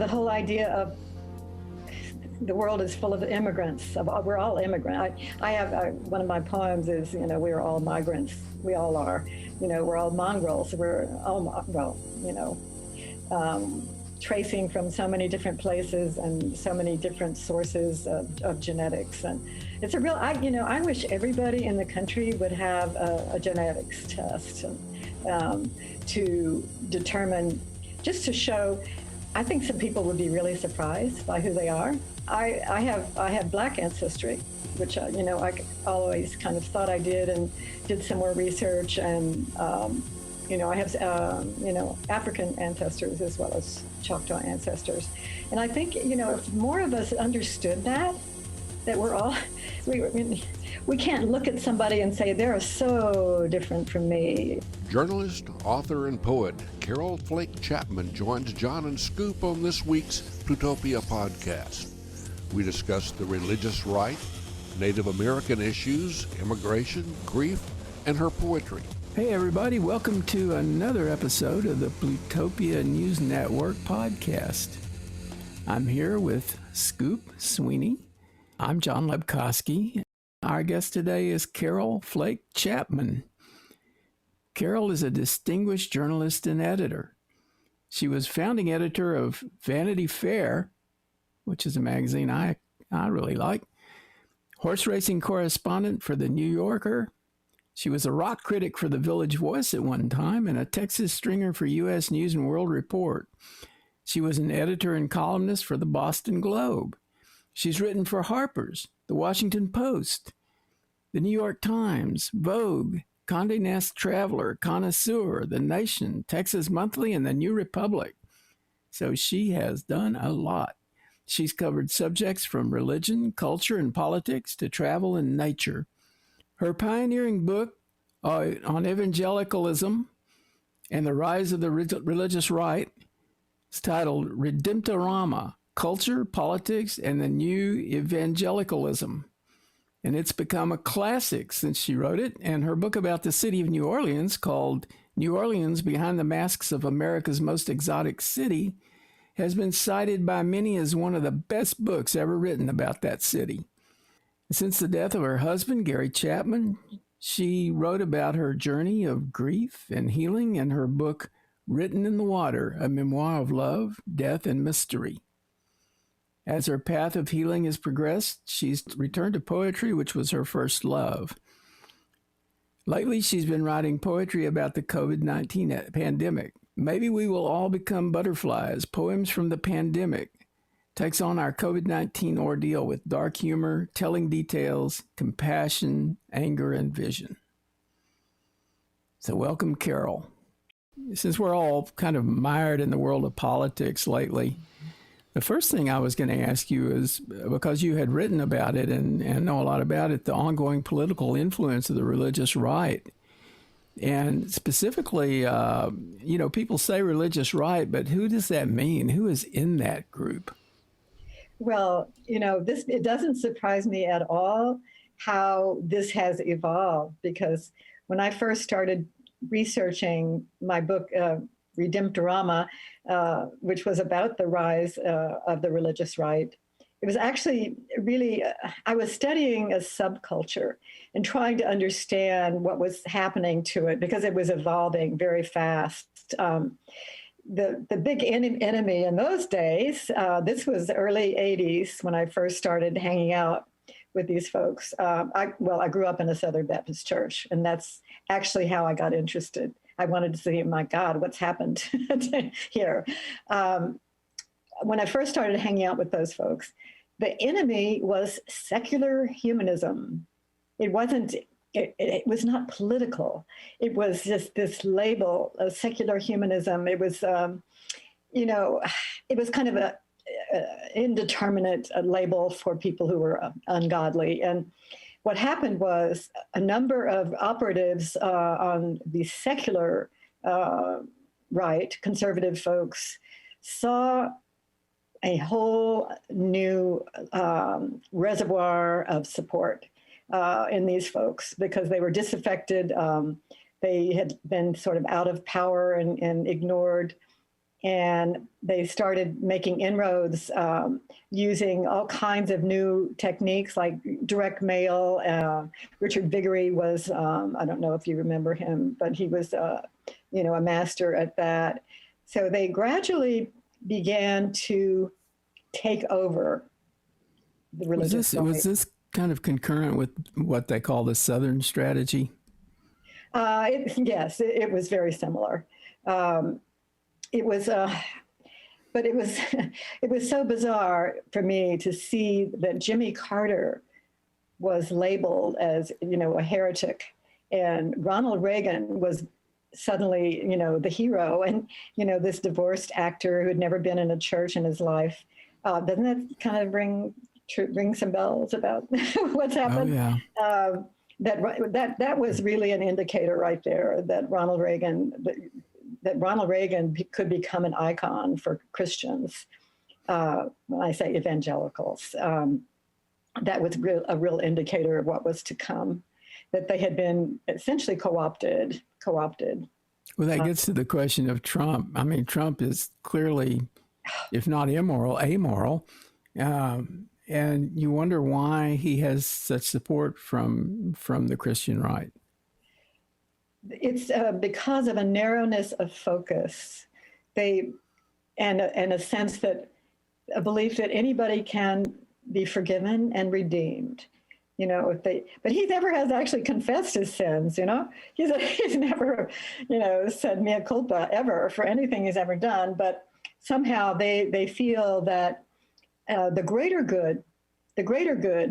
the whole idea of the world is full of immigrants. We're all immigrants. I have one of my poems is, we're all migrants. We all are. We're all mongrels. We're all, tracing from so many different places and so many different sources of genetics. And it's a real, I wish everybody in the country would have a genetics test to determine, just to show. I think some people would be really surprised by who they are. I have Black ancestry, which I always kind of thought I did, and did some more research, and I have African ancestors as well as Choctaw ancestors, and I think if more of us understood that we're all we can't look at somebody and say they're so different from me. Journalist, author, and poet Carol Flake Chapman joins John and Scoop on this week's Plutopia podcast. We discuss the religious right, Native American issues, immigration, grief, and her poetry. Hey everybody, welcome to another episode of the Plutopia News Network podcast. I'm here with Scoop Sweeney. I'm John Lebkowski. Our guest today is Carol Flake Chapman. Carol is a distinguished journalist and editor. She was founding editor of Vanity Fair, which is a magazine I really like, horse racing correspondent for The New Yorker. She was a rock critic for The Village Voice at one time and a Texas stringer for U.S. News and World Report. She was an editor and columnist for the Boston Globe. She's written for Harper's, The Washington Post, The New York Times, Vogue, Conde Nast Traveler, Connoisseur, The Nation, Texas Monthly, and The New Republic. So she has done a lot. She's covered subjects from religion, culture, and politics to travel and nature. Her pioneering book on evangelicalism and the rise of the religious right is titled Redemptorama, Culture, Politics, and the New Evangelicalism. And it's become a classic since she wrote it. And her book about the city of New Orleans, called New Orleans Behind the Masks of America's Most Exotic City, has been cited by many as one of the best books ever written about that city. Since the death of her husband, Gary Chapman, she wrote about her journey of grief and healing in her book, Written in the Water, a memoir of love, death, and mystery. As her path of healing has progressed, she's returned to poetry, which was her first love. Lately, she's been writing poetry about the COVID-19 pandemic. Maybe We Will All Become Butterflies, Poems from the Pandemic, takes on our COVID-19 ordeal with dark humor, telling details, compassion, anger, and vision. So welcome, Carol. Since we're all kind of mired in the world of politics lately, the first thing I was going to ask you is, because you had written about it and know a lot about it, the ongoing political influence of the religious right. And specifically, people say religious right, but who does that mean? Who is in that group? Well, it doesn't surprise me at all how this has evolved, because when I first started researching my book, Redemptorama, which was about the rise of the religious right, it was actually really, I was studying a subculture and trying to understand what was happening to it, because it was evolving very fast. The big enemy in those days, this was the early 80s when I first started hanging out with these folks. I grew up in a Southern Baptist church, and that's actually how I got interested. I wanted to see, my God, what's happened here? When I first started hanging out with those folks, the enemy was secular humanism. It was not political. It was just this label of secular humanism. It was, it was kind of a indeterminate label for people who were ungodly. And what happened was a number of operatives on the secular right, conservative folks, saw a whole new reservoir of support in these folks, because they were disaffected. They had been sort of out of power and ignored. And they started making inroads using all kinds of new techniques like direct mail. Richard Viguerie was, I don't know if you remember him, but he was, a master at that. So they gradually began to take over the religious life. Was this kind of concurrent with what they call the Southern strategy? Yes, it was very similar. It was, but it was so bizarre for me to see that Jimmy Carter was labeled as, a heretic, and Ronald Reagan was suddenly, the hero, and, this divorced actor who had never been in a church in his life. Doesn't that kind of ring some bells about what's happened? Oh, yeah. That was really an indicator right there that Ronald Reagan could become an icon for Christians. When I say evangelicals, that was a real indicator of what was to come, that they had been essentially co-opted. Well, that gets to the question of Trump. I mean, Trump is clearly, if not immoral, amoral. And you wonder why he has such support from the Christian right. It's because of a narrowness of focus, and a sense that a belief that anybody can be forgiven and redeemed. But he never has actually confessed his sins. He's never, said mea culpa ever for anything he's ever done. But somehow they feel that the greater good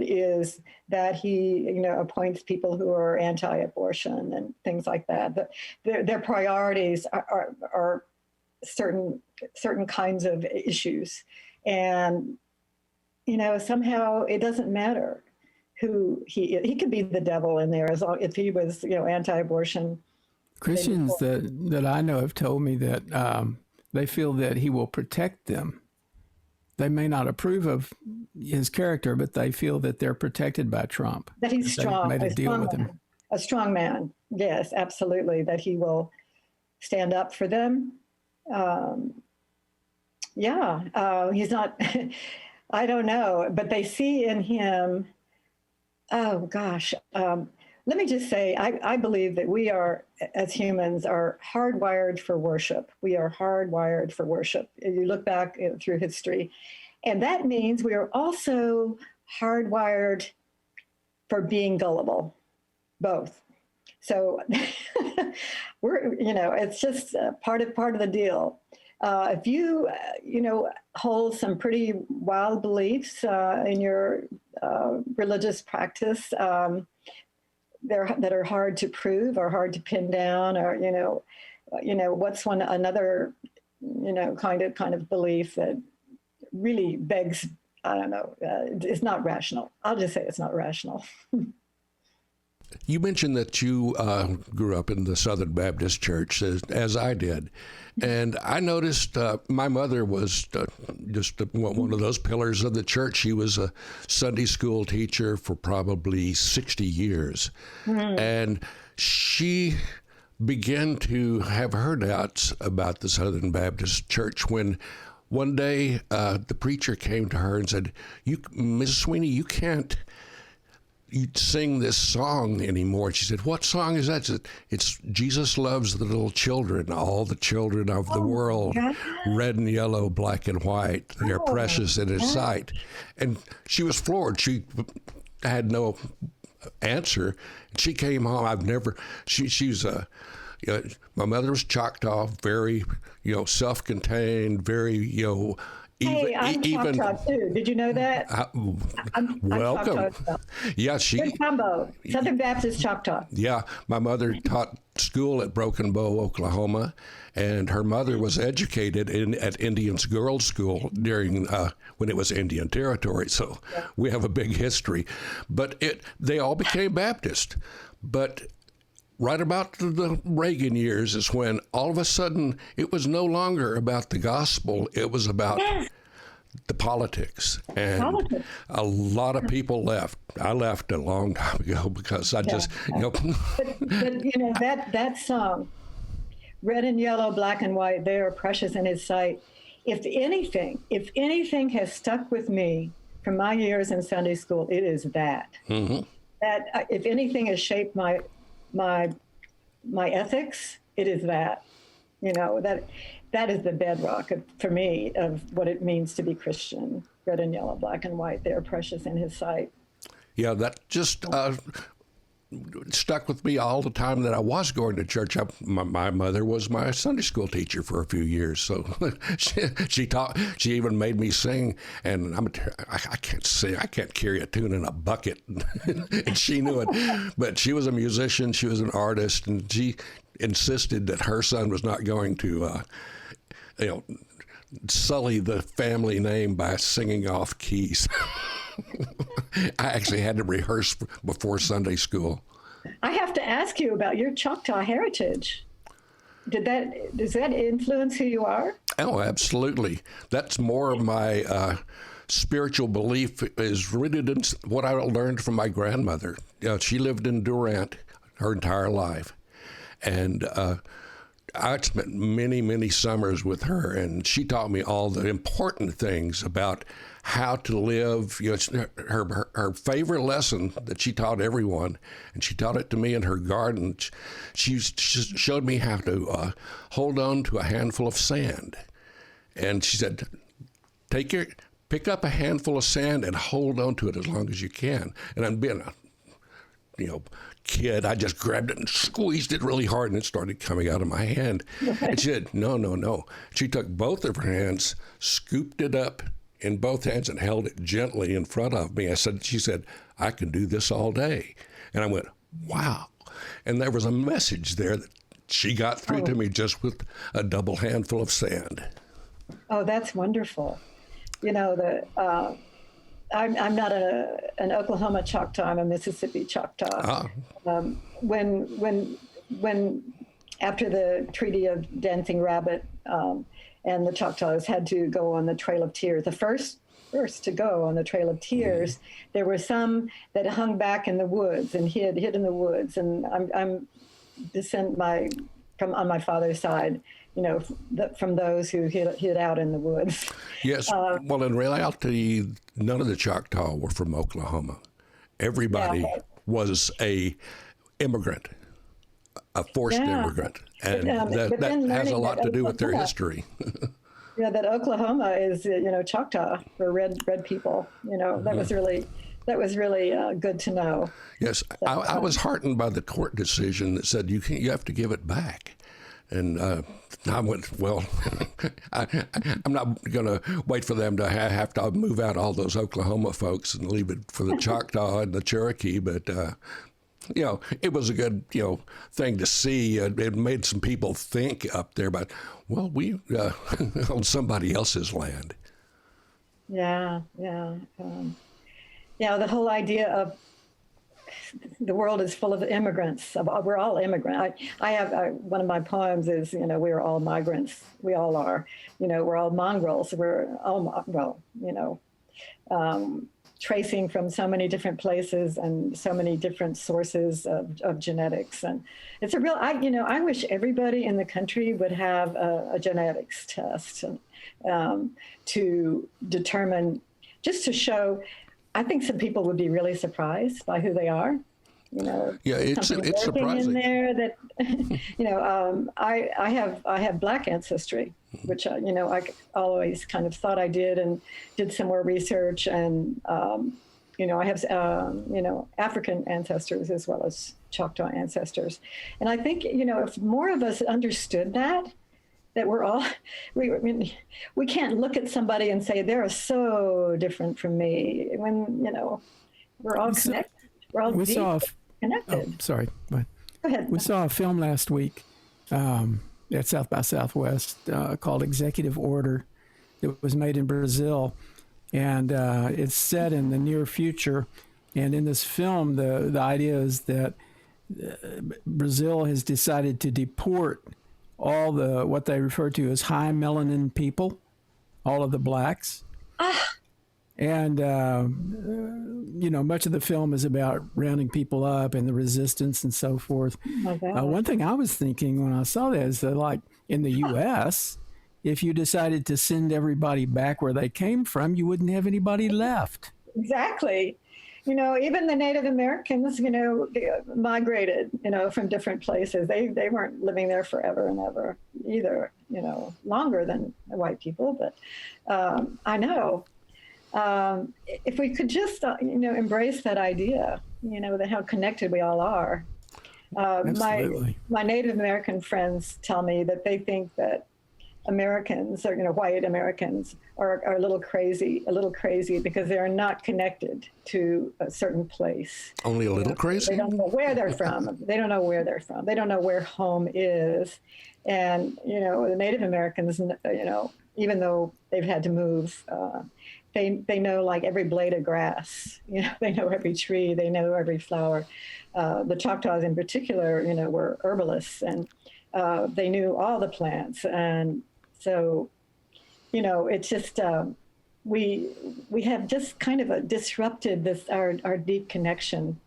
is that he, appoints people who are anti-abortion and things like that. Their priorities are certain kinds of issues, and somehow it doesn't matter who he could be the devil in there, as long if he was anti-abortion. Christians that I know have told me that they feel that he will protect them. They may not approve of his character, but they feel that they're protected by Trump. That he's strong. They made a deal with him. A strong man. Yes, absolutely. That he will stand up for them. He's not, I don't know, but they see in him, oh gosh. Let me just say, I believe that we are, as humans, are hardwired for worship. We are hardwired for worship. You look back through history, and that means we are also hardwired for being gullible, both. So it's just part of the deal. If you, hold some pretty wild beliefs in your religious practice, that are hard to prove or hard to pin down, or what's another kind of belief that really begs, I don't know, it's not rational. I'll just say it's not rational. You mentioned that you grew up in the Southern Baptist Church, as I did. And I noticed my mother was just one of those pillars of the church. She was a Sunday school teacher for probably 60 years. Mm. And she began to have her doubts about the Southern Baptist Church when one day the preacher came to her and said, Mrs. Sweeney, you can't sing this song anymore. She said, what song is that? It's Jesus Loves the Little Children, all the children of the world, red and yellow, black and white. They're precious in his sight. And she was floored. She had no answer. She came home. She's my mother was Choctaw, very, self-contained, very, I'm Choctaw too. Did you know that? I'm welcome. Choctaw. Yeah, Good combo. Southern Baptist Choctaw. Yeah, my mother taught school at Broken Bow, Oklahoma, and her mother was educated at Indians Girls School during when it was Indian Territory. So we have a big history. But they all became Baptist. But right about the Reagan years is when all of a sudden it was no longer about the gospel. It was about the politics. And a lot of people left. I left a long time ago because I just, But that song red and yellow, black and white, they are precious in his sight. If anything has stuck with me from my years in Sunday school, it is that. Mm-hmm. That if anything has shaped my ethics, it is that. That is the bedrock for me of what it means to be Christian. Red and yellow, black and white, they are precious in his sight. Yeah, that just stuck with me all the time that I was going to church. My mother was my Sunday school teacher for a few years, so she even made me sing. And I can't sing. I can't carry a tune in a bucket, and she knew it. But she was a musician. She was an artist, and she insisted that her son was not going to, sully the family name by singing off keys. I actually had to rehearse before Sunday school. I have to ask you about your Choctaw heritage. Does that influence who you are? Oh, absolutely. That's more of my spiritual belief is rooted in what I learned from my grandmother. She lived in Durant her entire life. And I spent many, many summers with her, and she taught me all the important things about how to live. Her favorite lesson that she taught everyone, and she taught it to me in her garden. She showed me how to hold on to a handful of sand, and she said, pick up a handful of sand and hold on to it as long as you can. And I'm being a kid, I just grabbed it and squeezed it really hard, and it started coming out of my hand. And she said, no. She took both of her hands, scooped it up in both hands, and held it gently in front of me. She said, I can do this all day. And I went, wow. And there was a message there that she got through to me just with a double handful of sand. Oh, that's wonderful. I'm not an Oklahoma Choctaw. I'm a Mississippi Choctaw. When after the Treaty of Dancing Rabbit, and the Choctaws had to go on the Trail of Tears, the first to go on the Trail of Tears, there were some that hung back in the woods and hid in the woods. And I'm descent on my father's side, from those who hid out in the woods. Yes. Well, in reality, none of the Choctaw were from Oklahoma. Everybody was a immigrant, a forced immigrant. And that has a lot to do with their history. Yeah, that Oklahoma is, Choctaw for red people. That was really good to know. Yes, I was heartened by the court decision that said you have to give it back. And I went, well, I'm not going to wait for them to have to move out all those Oklahoma folks and leave it for the Choctaw and the Cherokee. But, it was a good, thing to see. It made some people think up there about, well, we on somebody else's land. Yeah. The whole idea of the world is full of immigrants. We're all immigrants. I have one of my poems is, we're all migrants. We all are. We're all mongrels. We're all, tracing from so many different places and so many different sources of genetics. And it's I wish everybody in the country would have a genetics test to determine, just to show. I think some people would be really surprised by who they are. It's surprising. In there that, I have Black ancestry, which I always kind of thought I did, and did some more research, and I have African ancestors as well as Choctaw ancestors, and I think if more of us understood that we're all, we can't look at somebody and say they're so different from me when we're all connected. We're all connected. Oh, sorry. Go ahead. We saw a film last week at South by Southwest called Executive Order. It was made in Brazil, and it's set in the near future. And in this film, the idea is that Brazil has decided to deport all what they refer to as high melanin people, all of the blacks. And, much of the film is about rounding people up and the resistance and so forth. One thing I was thinking when I saw that is that, like, in the U.S., if you decided to send everybody back where they came from, you wouldn't have anybody left. Exactly. Even the Native Americans, migrated, from different places. They weren't living there forever and ever either, longer than white people. But I know if we could just, embrace that idea, that how connected we all are. My Native American friends tell me that they think that Americans, or white Americans, are a little crazy because they are not connected to a certain place. Only a little crazy? They don't know where they're from. They don't know where they're from. They don't know where home is. And, the Native Americans, even though they've had to move, they know like every blade of grass. They know every tree. They know every flower. The Choctaws in particular, were herbalists, and they knew all the plants. And so, it's just, we have just kind of disrupted this, our deep connection.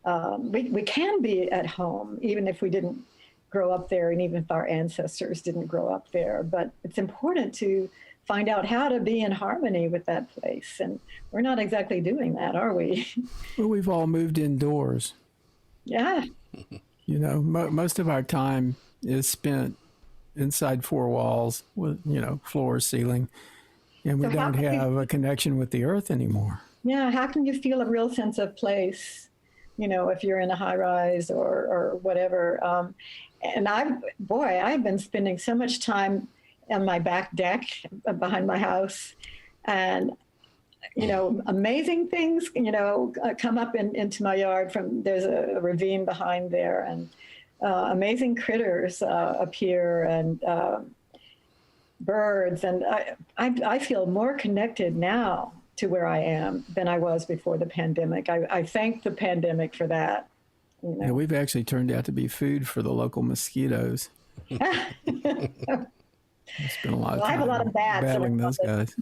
We can be at home, even if we didn't grow up there, and even if our ancestors didn't grow up there. But it's important to find out how to be in harmony with that place. And we're not exactly doing that, are we? Well, we've all moved indoors. Yeah. Most of our time is spent inside four walls with, floor, ceiling, and we don't have a connection with the earth anymore. Yeah. How can you feel a real sense of place, if you're in a high rise or whatever? And I've been spending so much time on my back deck behind my house, and amazing things, come up into my yard there's a ravine behind there, and amazing critters appear, and birds. And I feel more connected now to where I am than I was before the pandemic. I thank the pandemic for that. Yeah, we've actually turned out to be food for the local mosquitoes. I spent a lot of time I have a lot of bats battling those guys.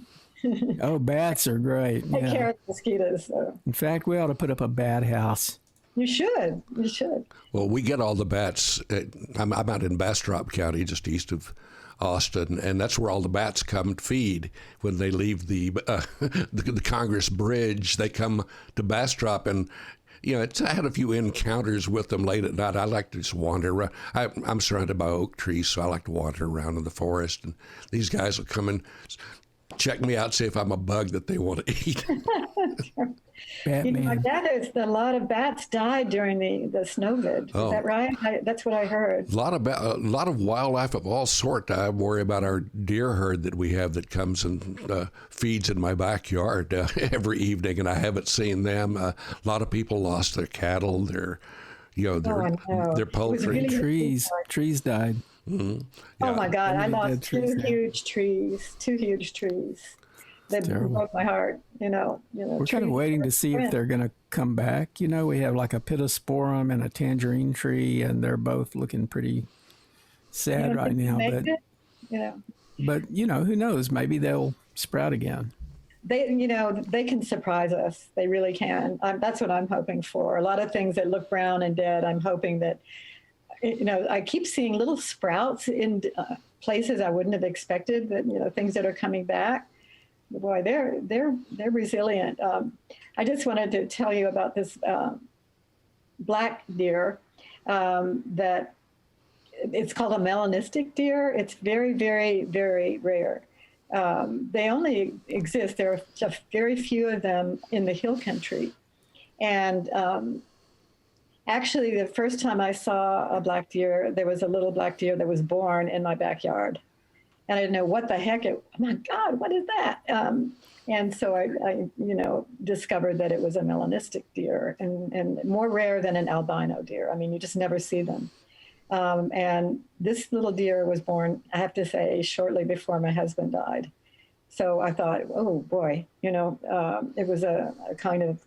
Oh, bats are great. Take care of the mosquitoes. So. In fact, we ought to put up a bat house. You should. Well, we get all the bats. I'm out in Bastrop County, just east of Austin, and that's where all the bats come to feed when they leave the Congress Bridge. They come to Bastrop, and I had a few encounters with them late at night. I like to just wander around. I'm surrounded by oak trees, so I like to wander around in the forest, and these guys will come and check me out, see if I'm a bug that they want to eat. Batman. A lot of bats died during the snow vid. Is that right? That's what I heard. A lot of wildlife of all sorts. I worry about our deer herd that we have that comes and feeds in my backyard every evening, and I haven't seen them. A lot of people lost their cattle, their poultry. Really Trees died. Mm-hmm. Yeah. Oh my God! I lost two huge trees. That broke my heart. We're kind of waiting to see if they're going to come back. We have like a pittosporum and a tangerine tree, and they're both looking pretty sad right now. But who knows? Maybe they'll sprout again. They can surprise us. They really can. That's what I'm hoping for. A lot of things that look brown and dead, I'm hoping that. I keep seeing little sprouts in places I wouldn't have expected. That things that are coming back. Boy, they're resilient. I just wanted to tell you about this black deer that it's called a melanistic deer. It's very, very, very rare. They only exist. There are just very few of them in the hill country, and actually, the first time I saw a black deer, there was a little black deer that was born in my backyard. And I didn't know what the heck oh my God, what is that? And so I discovered that it was a melanistic deer and more rare than an albino deer. I mean, you just never see them. And this little deer was born, I have to say, shortly before my husband died. So I thought, oh boy, it was a kind of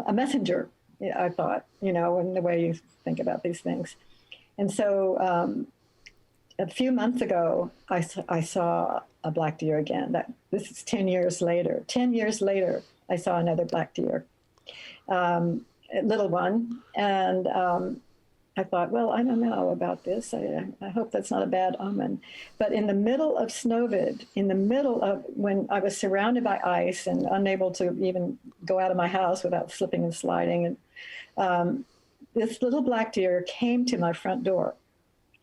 a messenger. I thought, in the way you think about these things. And so a few months ago, I saw a black deer again. This is 10 years later. 10 years later, I saw another black deer, a little one. And I thought, well, I don't know about this. I hope that's not a bad omen. But in the middle of Snowvid, in the middle of when I was surrounded by ice and unable to even go out of my house without slipping and sliding, and this little black deer came to my front door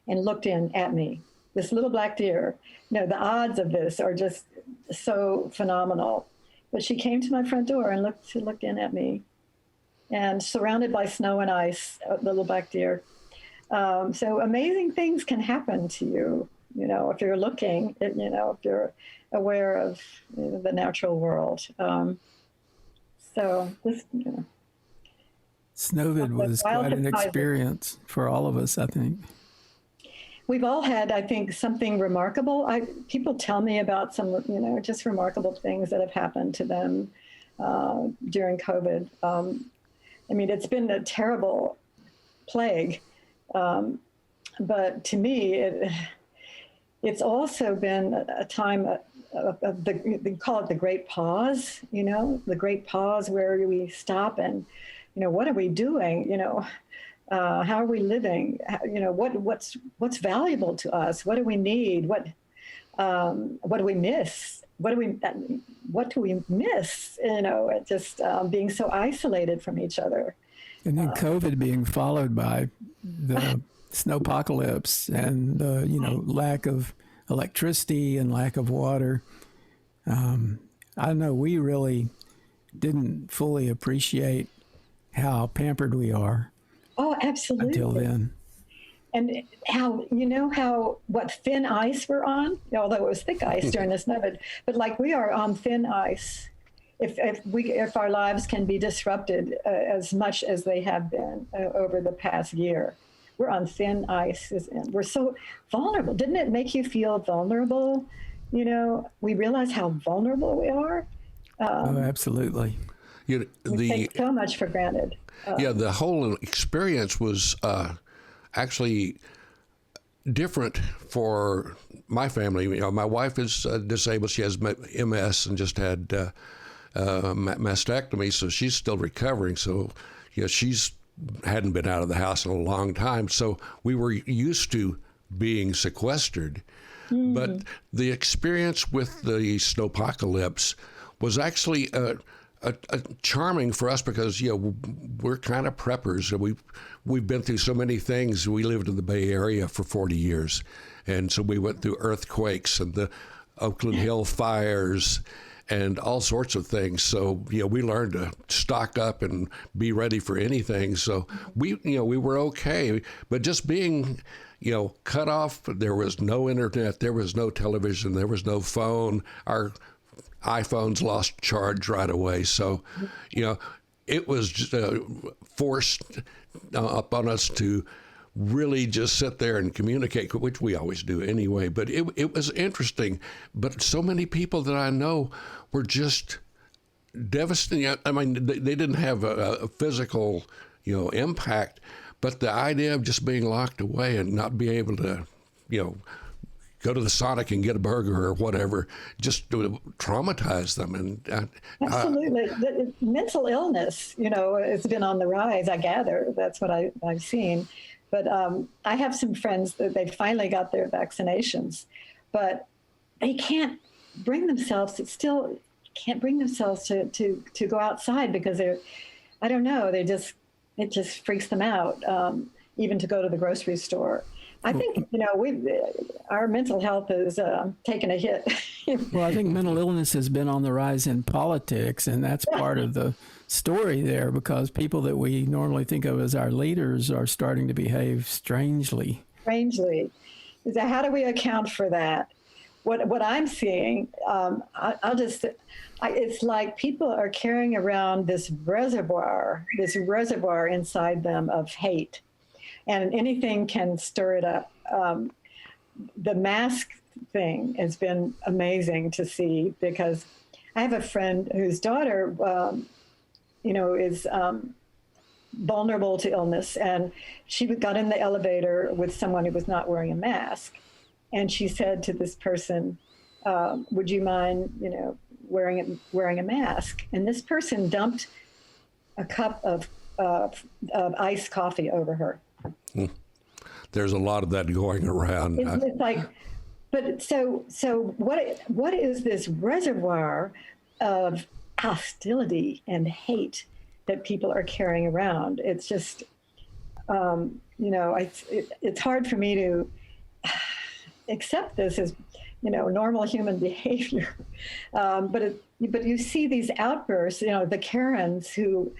and looked in at me. This little black deer, the odds of this are just so phenomenal. But she came to my front door and looked in at me, and surrounded by snow and ice, the little black deer. So amazing things can happen to you, if you're looking, if you're aware of the natural world. So this, Snowvid was quite an experience for all of us, I think. We've all had, I think, something remarkable. People tell me about some, just remarkable things that have happened to them during COVID. It's been a terrible plague, but to me, it's also been a time of they call it the Great Pause. The Great Pause, where we stop and, what are we doing? How are we living? What's valuable to us? What do we need? What do we miss? What do we miss? Just being so isolated from each other. And then COVID being followed by the snowpocalypse and the lack of electricity and lack of water. I don't know. We really didn't fully appreciate how pampered we are. Oh, absolutely. Until then. And what thin ice we're on, although it was thick ice during the snow, but like we are on thin ice. If our lives can be disrupted as much as they have been over the past year, we're on thin ice, and we're so vulnerable. Didn't it make you feel vulnerable? We realize how vulnerable we are. Absolutely. We take so much for granted. The whole experience was actually different for my family. My wife is disabled. She has MS and just had mastectomy, so she's still recovering. So, she's hadn't been out of the house in a long time. So we were used to being sequestered. But the experience with the snowpocalypse was actually charming for us because we're kind of preppers. We've been through so many things. We lived in the Bay Area for 40 years, and so we went through earthquakes and the Oakland Hill fires and all sorts of things. So we learned to stock up and be ready for anything. So we were okay, but just being cut off. There was no internet, there was no television, there was no phone. Our iPhones lost charge right away. So, it was just forced upon us to really just sit there and communicate, which we always do anyway. But it was interesting. But so many people that I know were just devastating. I mean, they didn't have a physical, impact, but the idea of just being locked away and not being able to, go to the Sonic and get a burger or whatever, just traumatize them. And absolutely. The mental illness, has been on the rise, I gather. That's what I've seen. But I have some friends that they finally got their vaccinations, but they can't bring themselves to go outside because I don't know, it just freaks them out, even to go to the grocery store. I think, our mental health has taken a hit. Well, I think mental illness has been on the rise in politics, and that's part of the story there, because people that we normally think of as our leaders are starting to behave strangely. So how do we account for that? What I'm seeing, it's like people are carrying around this reservoir inside them of hate. And anything can stir it up. The mask thing has been amazing to see, because I have a friend whose daughter, is vulnerable to illness, and she got in the elevator with someone who was not wearing a mask. And she said to this person, would you mind, wearing a mask? And this person dumped a cup of iced coffee over her. There's a lot of that going around. It's like, but so what is this reservoir of hostility and hate that people are carrying around? It's just, it's hard for me to accept this as, normal human behavior. But you see these outbursts, the Karens who,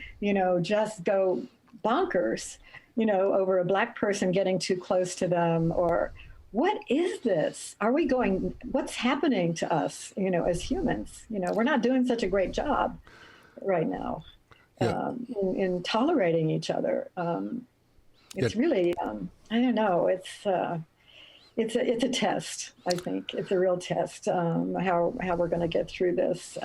just go bonkers, over a Black person getting too close to them, or what is this? What's happening to us, as humans? We're not doing such a great job right now in tolerating each other. It's really, I don't know, it's a test, I think. It's a real test, how we're going to get through this.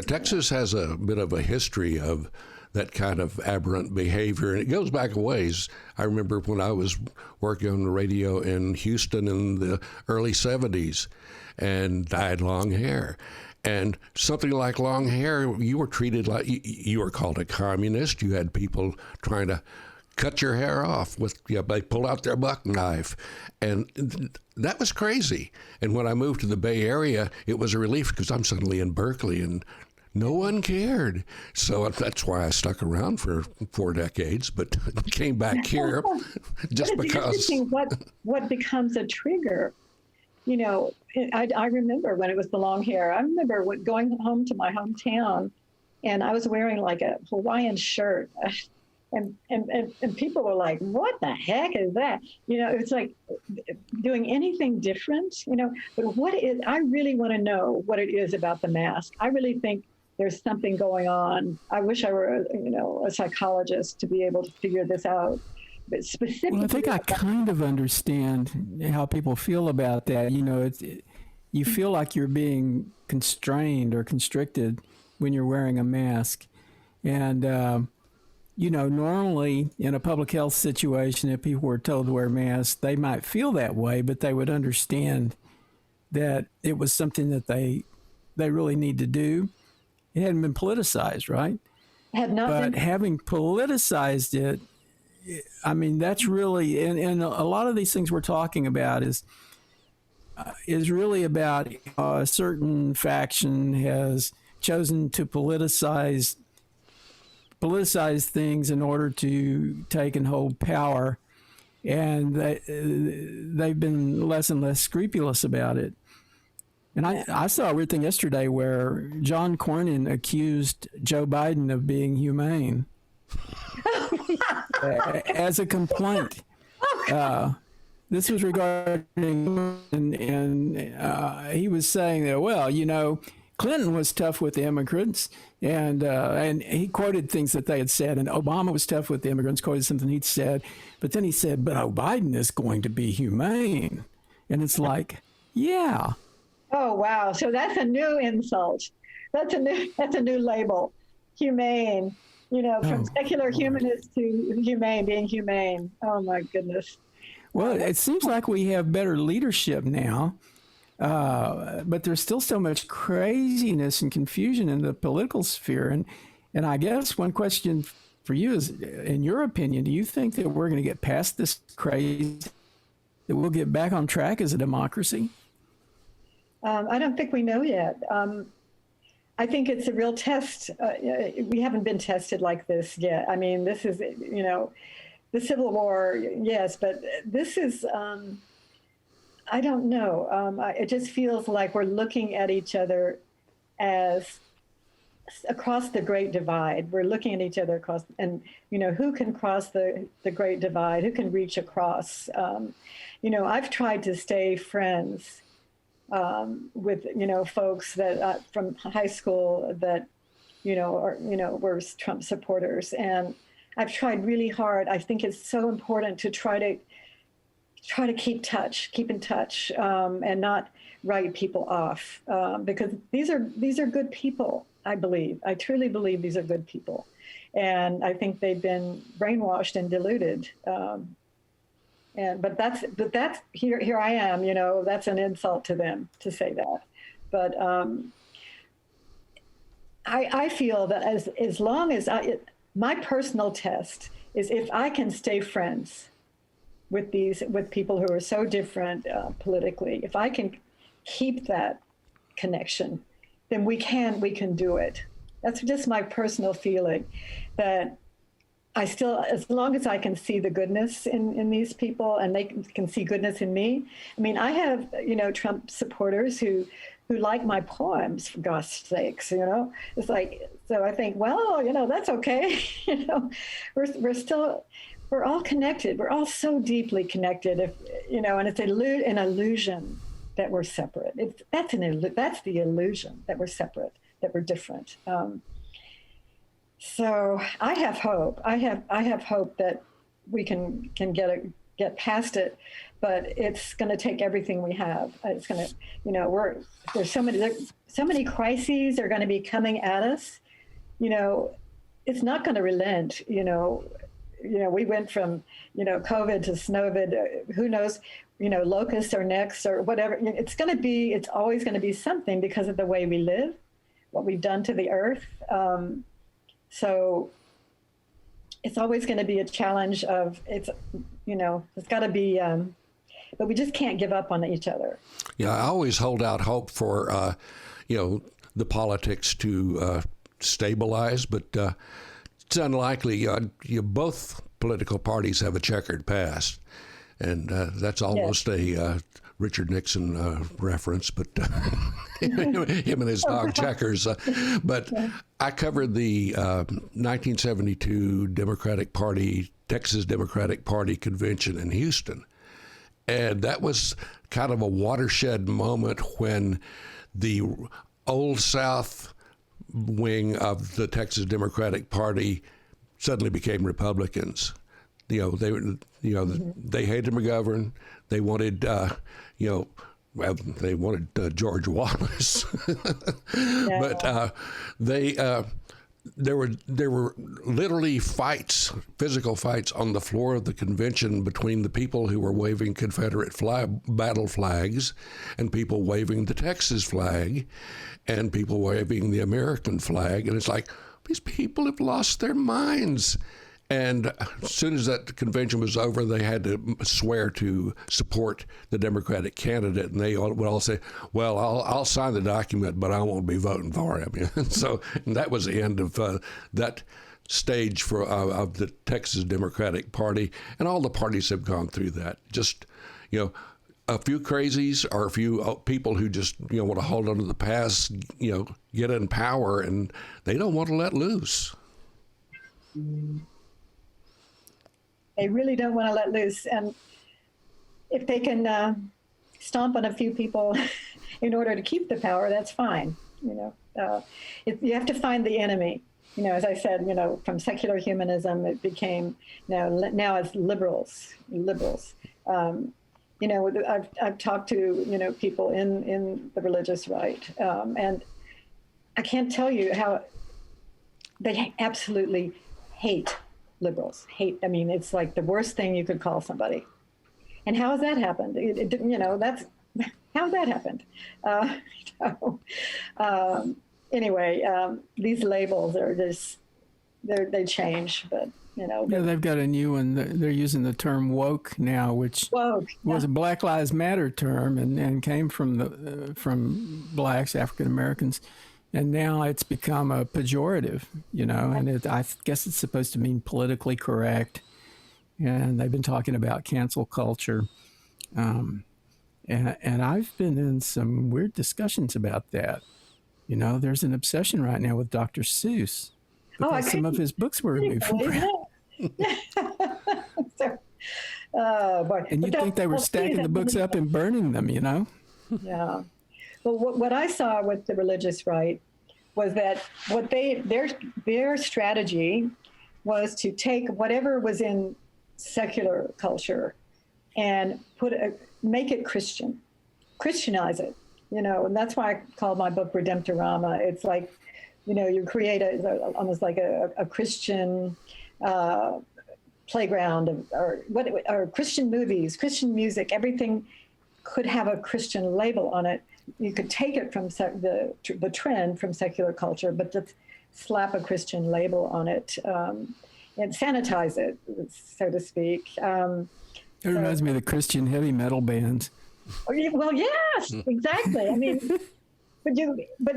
Texas has a bit of a history of that kind of aberrant behavior, and it goes back a ways. I remember when I was working on the radio in Houston in the early 70s and dyed long hair. And something like long hair, you were treated like, you were called a communist. You had people trying to cut your hair off they pull out their buck knife. And that was crazy. And when I moved to the Bay Area, it was a relief because I'm suddenly in Berkeley and no one cared. So that's why I stuck around for 4 decades, but came back here just because. What becomes a trigger. I remember when it was the long hair. I remember going home to my hometown, and I was wearing like a Hawaiian shirt. And people were like, what the heck is that? It's like doing anything different, but I really want to know what it is about the mask. I really think there's something going on. I wish I were, a psychologist to be able to figure this out. But specifically, well, I think I kind of understand how people feel about that. You feel like you're being constrained or constricted when you're wearing a mask. And, normally in a public health situation, if people were told to wear masks, they might feel that way, but they would understand that it was something that they really need to do. It hadn't been politicized, right? Had not but been. Having politicized it, I mean, that's really, and a lot of these things we're talking about is really about a certain faction has chosen to politicize things in order to take and hold power, and they've been less and less scrupulous about it. And I saw a weird thing yesterday where John Cornyn accused Joe Biden of being humane as a complaint. This was regarding, and he was saying that, Clinton was tough with the immigrants, and he quoted things that they had said, and Obama was tough with the immigrants, quoted something he'd said, but then he said, but Biden is going to be humane. And it's like, yeah. Oh, wow. So that's a new insult. That's a new label. Humane, from secular humanist to humane, being humane. Oh, my goodness. Well, it seems like we have better leadership now, but there's still so much craziness and confusion in the political sphere. And I guess one question for you is, in your opinion, do you think that we're going to get past this craze, that we'll get back on track as a democracy? I don't think we know yet. I think it's a real test. We haven't been tested like this yet. I mean, this is, the Civil War, yes, but this is, I don't know. It just feels like we're looking at each other as across the Great Divide. We're looking at each other across, and, who can cross the Great Divide? Who can reach across? I've tried to stay friends with, folks that from high school that, were Trump supporters. And I've tried really hard. I think it's so important to try to keep in touch, and not write people off, because these are good people. I truly believe these are good people. And I think they've been brainwashed and deluded. But that's here I am, that's an insult to them to say that. But I feel that as long as my personal test is if I can stay friends with people who are so different politically, if I can keep that connection, then we can do it. That's just my personal feeling, that I still, as long as I can see the goodness in these people and they can see goodness in me. I mean, I have, Trump supporters who like my poems, for gosh sakes, It's like, so I think, well, that's okay. We're all connected. We're all so deeply connected, and it's an illusion that we're separate. That's the illusion, that we're separate, that we're different. So I have hope. I have hope that we can get past it, but it's going to take everything we have. It's going to, there's so many crises are going to be coming at us. It's not going to relent. We went from COVID to Snowvid. Who knows? Locusts are next or whatever. It's always going to be something because of the way we live, what we've done to the earth. So it's always going to be a challenge it's got to be, but we just can't give up on each other. Yeah, I always hold out hope for, the politics to stabilize, but it's unlikely. Both political parties have a checkered past, and that's almost a Richard Nixon reference, but him and his dog checkers. But I covered the 1972 Texas Democratic Party convention in Houston. And that was kind of a watershed moment when the Old South wing of the Texas Democratic Party suddenly became Republicans. They hated McGovern. They wanted, they wanted George Wallace, but there were literally fights, physical fights on the floor of the convention between the people who were waving Confederate battle flags and people waving the Texas flag and people waving the American flag. And it's like, these people have lost their minds. And as soon as that convention was over, they had to swear to support the Democratic candidate, and they would all say, "Well, I'll sign the document, but I won't be voting for him." And that was the end of that stage of the Texas Democratic Party, and all the parties have gone through that. Just a few crazies or a few people who just want to hold on to the past, get in power, and they don't want to let loose. They really don't want to let loose. And if they can stomp on a few people in order to keep the power, that's fine. You have to find the enemy. As I said, from secular humanism, it became, now it's liberals. I've talked to, people in the religious right. And I can't tell you how they absolutely hate liberals. It's like the worst thing you could call somebody. And how has that happened? How has that happened? Anyway, these labels are just, they change, but they've got a new one. They're using the term woke now, which was a Black Lives Matter term and came from blacks, African Americans. And now it's become a pejorative, and I guess it's supposed to mean politically correct. And they've been talking about cancel culture. And I've been in some weird discussions about that. There's an obsession right now with Dr. Seuss because some of his books were removed from print. And you'd think they were stacking the books up and burning them, Yeah. Well, what I saw with the religious right was that their strategy was to take whatever was in secular culture and make it Christianize it, and that's why I called my book Redemptorama. It's like, you create almost like a Christian playground or Christian movies, Christian music, everything could have a Christian label on it. You could take it from the trend from secular culture, but just slap a Christian label on it and sanitize it, so to speak. It reminds me of the Christian heavy metal bands. Well, yes, exactly. I mean, but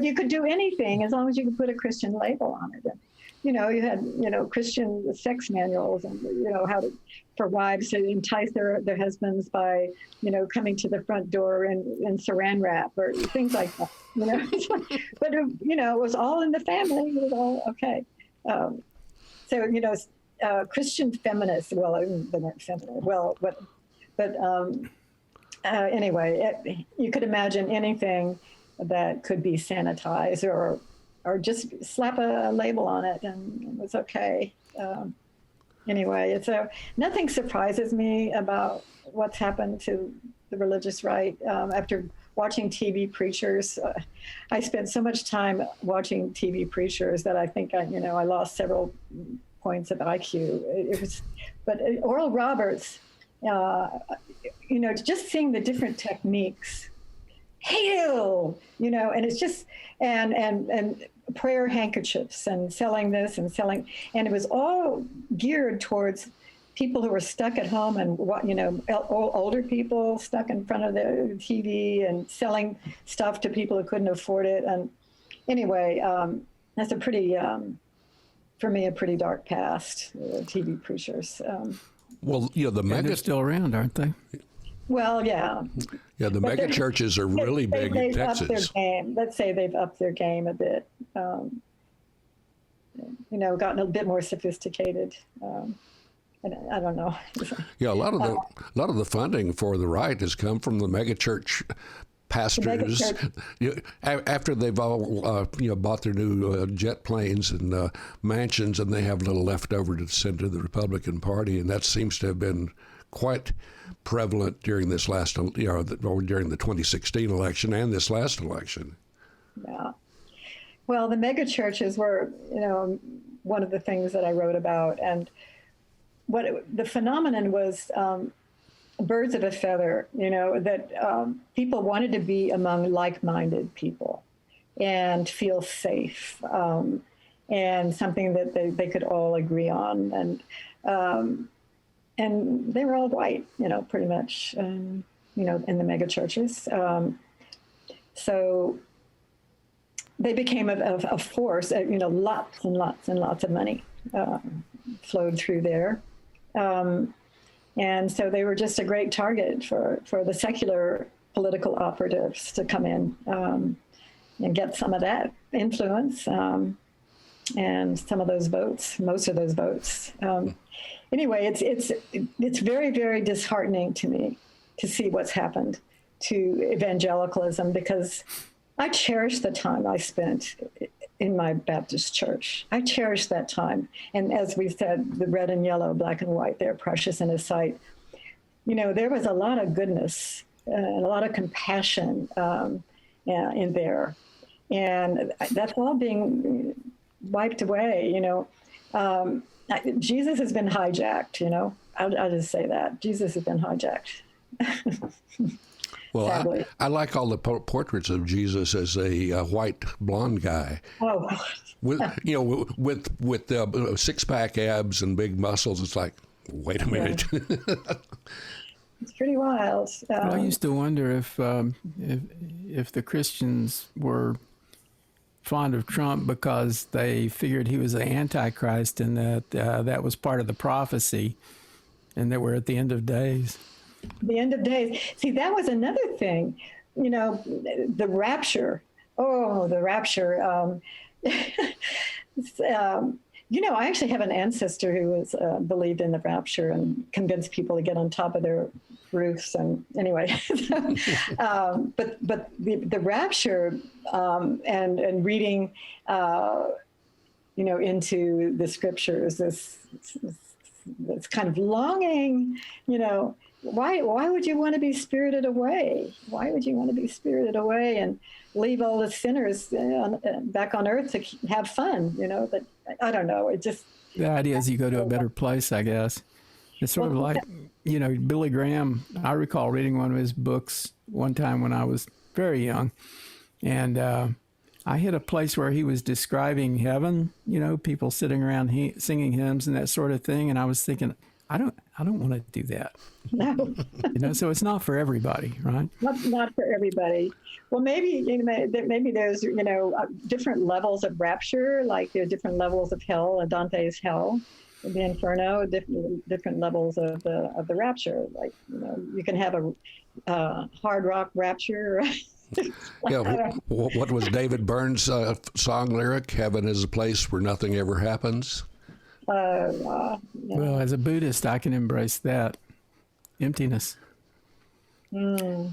you could do anything as long as you could put a Christian label on it. And, you had, Christian sex manuals and, for wives to entice their husbands by, coming to the front door in saran wrap or things like that, But, it was all in the family. It was all okay. Christian feminists, they weren't feminist, anyway, you could imagine anything that could be sanitized or just slap a label on it and it was okay. Anyway, nothing surprises me about what's happened to the religious right. After watching TV preachers, I spent so much time watching TV preachers that I think I lost several points of IQ. But Oral Roberts, just seeing the different techniques, hail, and it's just, and prayer handkerchiefs and selling this and selling, and it was all geared towards people who were stuck at home and older people stuck in front of the TV and selling stuff to people who couldn't afford it. And anyway, that's a pretty, for me, a pretty dark past, TV preachers. Well, they're still around, aren't they? Well, yeah. Yeah, the mega churches are really big in Texas. Upped their game. Let's say they've upped their game a bit. Gotten a bit more sophisticated. And I don't know. Yeah, a lot of the funding for the right has come from the megachurch pastors. After they've all bought their new jet planes and mansions, and they have a little left over to send to the Republican Party, and that seems to have been quite prevalent during this last, or during the 2016 election and this last election. Yeah. Well, the mega churches were, one of the things that I wrote about, and the phenomenon was birds of a feather, that people wanted to be among like-minded people and feel safe, and something that they could all agree on. And they were all white, pretty much, in the mega churches. So they became a force, lots and lots and lots of money flowed through there. And so they were just a great target for the secular political operatives to come in and get some of that influence and some of those votes, most of those votes. Anyway, it's very, very disheartening to me to see what's happened to evangelicalism, because I cherish the time I spent in my Baptist church. I cherish that time. And as we said, the red and yellow, black and white, they're precious in His sight. There was a lot of goodness and a lot of compassion in there. And that's all being wiped away, Jesus has been hijacked, I'll just say that. Jesus has been hijacked. Well, I like all the portraits of Jesus as a white blonde guy. Oh, with six-pack abs and big muscles. It's like, wait a minute. Yeah. It's pretty wild. I used to wonder if the Christians were fond of Trump because they figured he was the Antichrist, and that was part of the prophecy, and that we're at the end of days. The end of days. See, that was another thing, the rapture. Oh, the rapture. I actually have an ancestor who was believed in the rapture and convinced people to get on top of their roofs. And anyway, but the rapture and reading, into the scriptures, this kind of longing, why would you want to be spirited away? Why would you want to be spirited away and leave all the sinners back on earth to have fun? But I don't know. It just, the idea is you go to a better place, I guess. It's sort of like, Billy Graham. I recall reading one of his books one time when I was very young. And I hit a place where he was describing heaven, people sitting around singing hymns and that sort of thing. And I was thinking, I don't want to do that. No. So it's not for everybody, right? Not for everybody. Well, maybe maybe there's different levels of rapture, like there are different levels of hell, and Dante's hell, the Inferno, different levels of the rapture. Like you can have a hard rock rapture. Yeah, what was David Byrne's song lyric? Heaven is a place where nothing ever happens. Yeah. Well, as a Buddhist, I can embrace that emptiness. Let's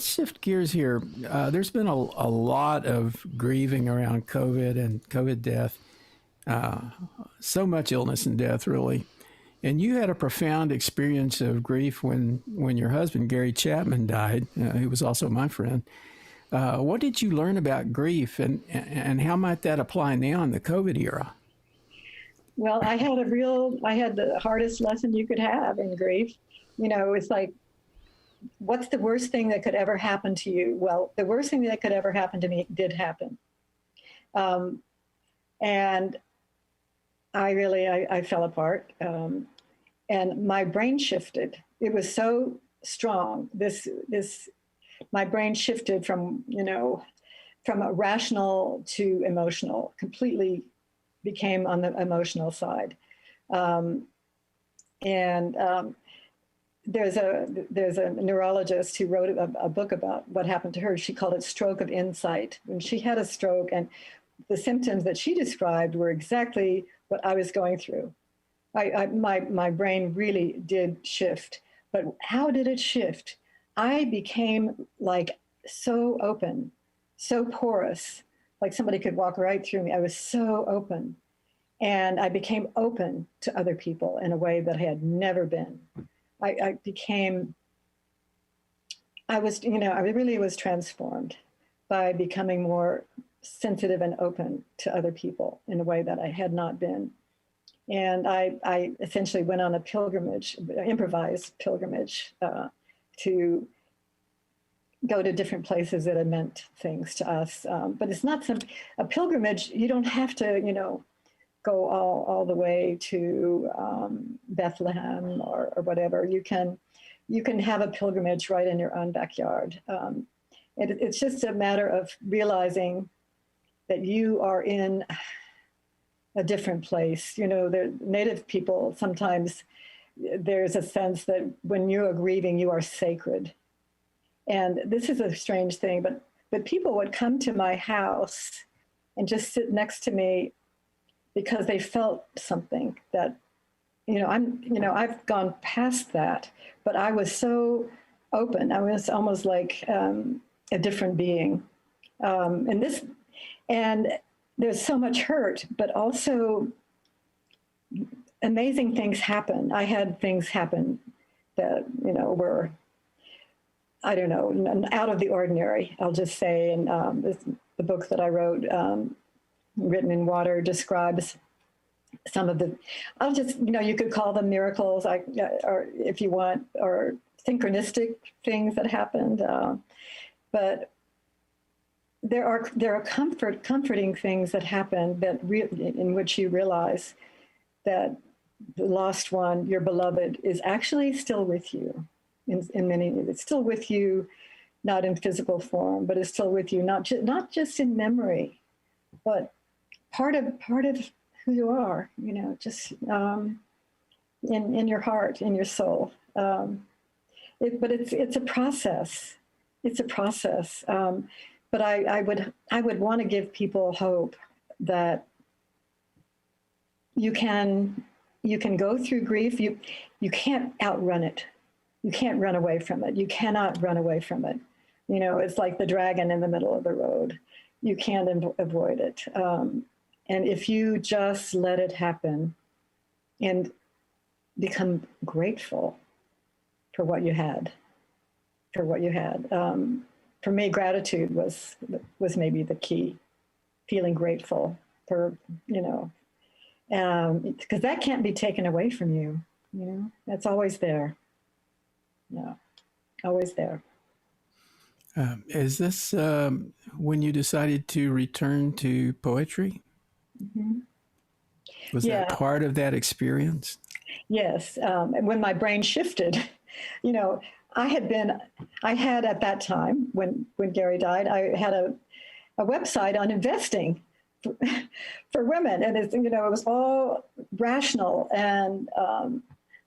shift gears here. There's been a lot of grieving around COVID and COVID death. So much illness and death, really. And you had a profound experience of grief when your husband, Gary Chapman, died, who was also my friend. What did you learn about grief, and how might that apply now in the COVID era? Well, I had the hardest lesson you could have in grief. It's like, what's the worst thing that could ever happen to you? Well, the worst thing that could ever happen to me did happen. And I fell apart. And my brain shifted. It was so strong. My brain shifted from a rational to emotional, completely became on the emotional side. There's a neurologist who wrote a book about what happened to her. She called it stroke of insight. When she had a stroke, and the symptoms that she described were exactly what I was going through. My brain really did shift. But how did it shift? I became like so open, so porous, like somebody could walk right through me. I was so open. And I became open to other people in a way that I had never been. I really was transformed by becoming more sensitive and open to other people in a way that I had not been. And I essentially went on a pilgrimage, improvised pilgrimage, to go to different places that had meant things to us. But it's not a pilgrimage. You don't have to, go all the way to Bethlehem or whatever. You can have a pilgrimage right in your own backyard. It's just a matter of realizing that you are in a different place. The Native people, sometimes there's a sense that when you are grieving, you are sacred. And this is a strange thing, but people would come to my house and just sit next to me because they felt something that, I've gone past that, but I was so open. I was almost like a different being. And there's so much hurt, but also amazing things happen. I had things happen that, were, I don't know, out of the ordinary, I'll just say. And the book that I wrote, Written in Water, describes some of the, you could call them miracles, or if you want, or synchronistic things that happened. But there are comforting things that happen in which you realize that the lost one, your beloved, is actually still with you. In many, it's still with you, not in physical form, but it's still with you, not just in memory, but part of who you are, just in your heart, in your soul. But it's a process. It's a process. But I would want to give people hope that you can go through grief. You can't outrun it. You can't run away from it. You cannot run away from it. It's like the dragon in the middle of the road. You can't avoid it. And if you just let it happen and become grateful for what you had, for me, gratitude was maybe the key. Feeling grateful for, because that can't be taken away from you. That's always there. Yeah, always there. Is this when you decided to return to poetry? Mm-hmm. Was that part of that experience? Yes. When my brain shifted, I had at that time when Gary died, I had a website on investing for women, and it was all rational, and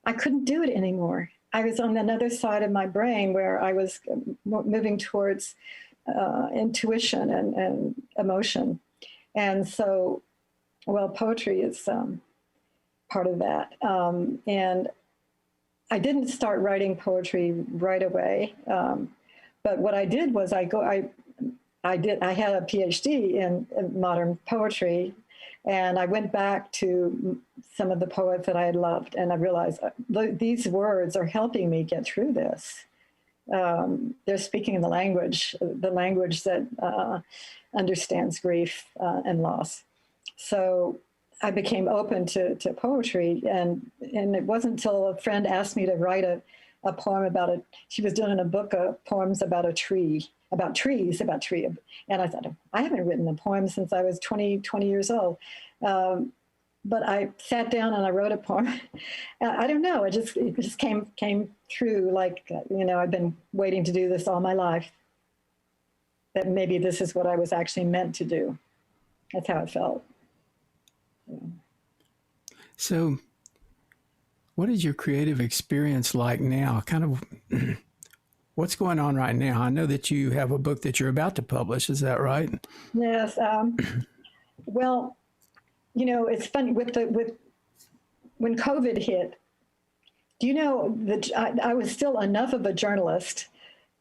I couldn't do it anymore. I was on another side of my brain where I was moving towards intuition and emotion, and so, poetry is part of that, and I didn't start writing poetry right away, but what I did was I had a PhD in modern poetry, and I went back to some of the poets that I had loved, and I realized these words are helping me get through this. They're speaking in the language that understands grief and loss. So I became open to poetry, and it wasn't until a friend asked me to write a poem about she was doing a book of poems about a tree, about trees. And I thought, I haven't written a poem since I was 20 years old. But I sat down and I wrote a poem. I don't know, it just came through like, I've been waiting to do this all my life. That maybe this is what I was actually meant to do. That's how it felt. Yeah. So what is your creative experience like now? Kind of what's going on right now? I know that you have a book that you're about to publish. Is that right? Yes. Well, it's funny when COVID hit, do you know that I was still enough of a journalist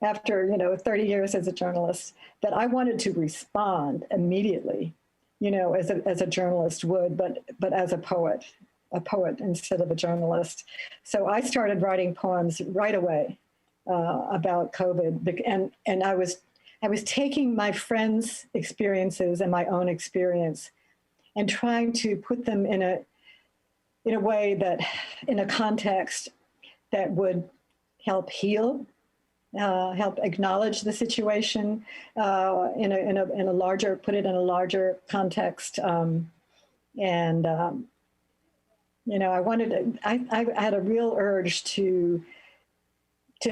after, 30 years as a journalist that I wanted to respond immediately, as a journalist would, but as a poet instead of a journalist. So I started writing poems right away about COVID, and I was taking my friends' experiences and my own experience and trying to put them in a way that, in a context that would help heal, help acknowledge the in a larger context, and I had a real urge to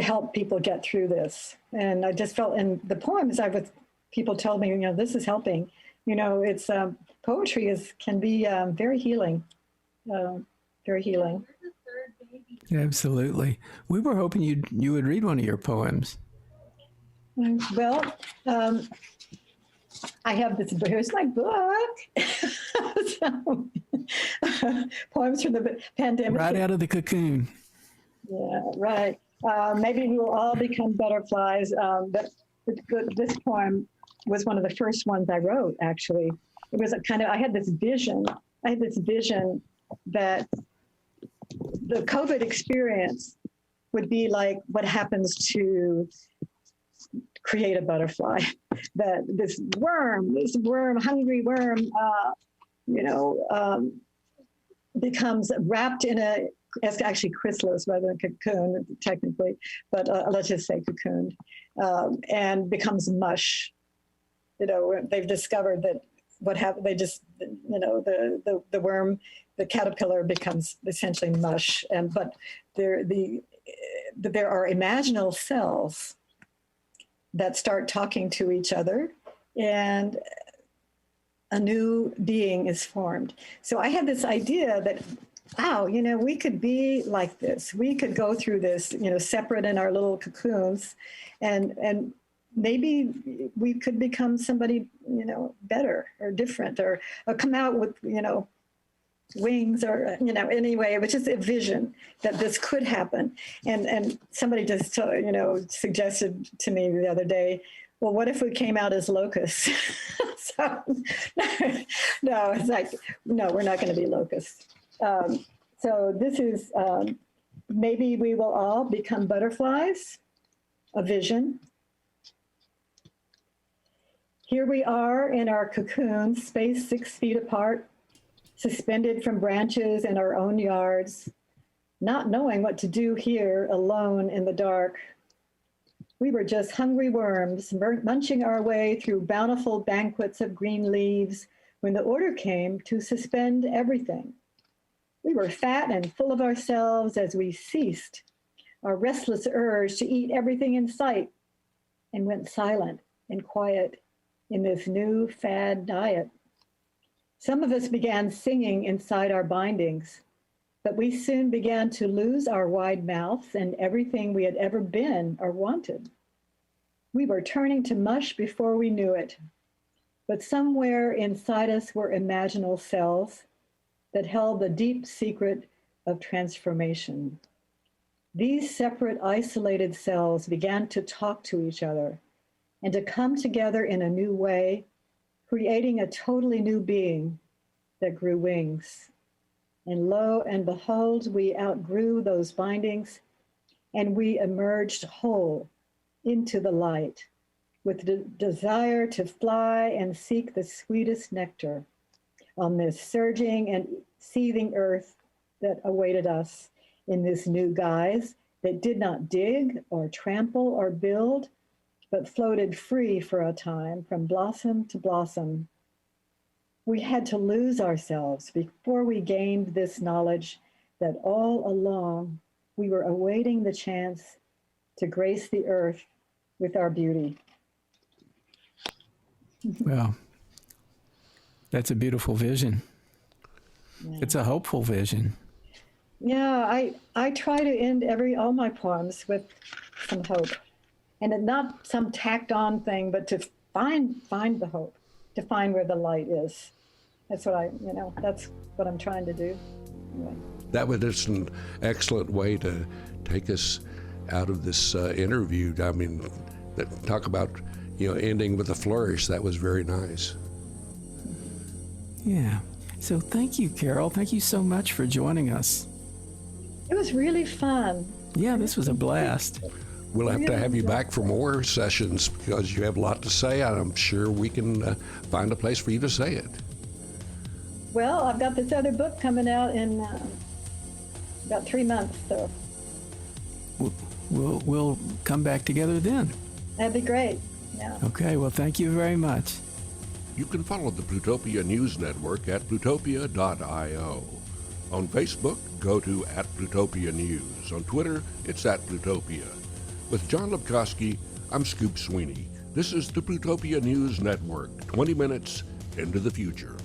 help people get through this, and I just felt in the poems people told me, this is helping. It's poetry can be very healing, very healing. Absolutely. We were hoping you would read one of your poems. Well, I have this. Here's my book. Poems from the pandemic. Right out of the cocoon. Yeah, right. Maybe we will all become butterflies. But this poem was one of the first ones I wrote, actually. It was I had this vision. That the COVID experience would be like what happens to create a butterfly. That this hungry worm, becomes wrapped in it's actually chrysalis rather than cocoon, technically, but let's just say cocooned, and becomes mush. They've discovered that what happened, they just, the worm, the caterpillar becomes essentially mush, but there are imaginal cells that start talking to each other, and a new being is formed. So I had this idea that, wow, we could be like this. We could go through this, separate in our little cocoons, and maybe we could become somebody, better or different, or come out with, wings, or, anyway, it was just a vision that this could happen. And somebody just, suggested to me the other day, well, what if we came out as locusts? So, no, it's like, no, we're not going to be locusts. So this is, maybe we will all become butterflies, a vision. Here we are in our cocoon, spaced 6 feet apart, suspended from branches in our own yards, not knowing what to do here alone in the dark. We were just hungry worms, munching our way through bountiful banquets of green leaves when the order came to suspend everything. We were fat and full of ourselves as we ceased our restless urge to eat everything in sight and went silent and quiet in this new fad diet. Some of us began singing inside our bindings, but we soon began to lose our wide mouths and everything we had ever been or wanted. We were turning to mush before we knew it, but somewhere inside us were imaginal cells that held the deep secret of transformation. These separate, isolated cells began to talk to each other and to come together in a new way, creating a totally new being that grew wings. And lo and behold, we outgrew those bindings and we emerged whole into the light with the desire to fly and seek the sweetest nectar on this surging and seething earth that awaited us in this new guise that did not dig or trample or build, but floated free for a time from blossom to blossom. We had to lose ourselves before we gained this knowledge that all along we were awaiting the chance to grace the earth with our beauty. Well, that's a beautiful vision. Yeah. It's a hopeful vision. Yeah, I try to end all my poems with some hope, and not some tacked on thing, but to find the hope, to find where the light is. That's what that's what I'm trying to do. Anyway. That was just an excellent way to take us out of this interview. I mean, talk about, ending with a flourish. That was very nice. Yeah. So thank you, Carol. Thank you so much for joining us. It was really fun. Yeah, this was a blast. We'll have to have you back for more sessions because you have a lot to say, and I'm sure we can find a place for you to say it. Well, I've got this other book coming out in about 3 months, so we'll come back together then. that'd be great. Yeah. Okay, well, thank you very much. You can follow the Plutopia News Network at plutopia.io. On Facebook, go to @Plutopia News. On Twitter, it's @Plutopia. With John Lepkowski, I'm Scoop Sweeney. This is the Plutopia News Network, 20 minutes into the future.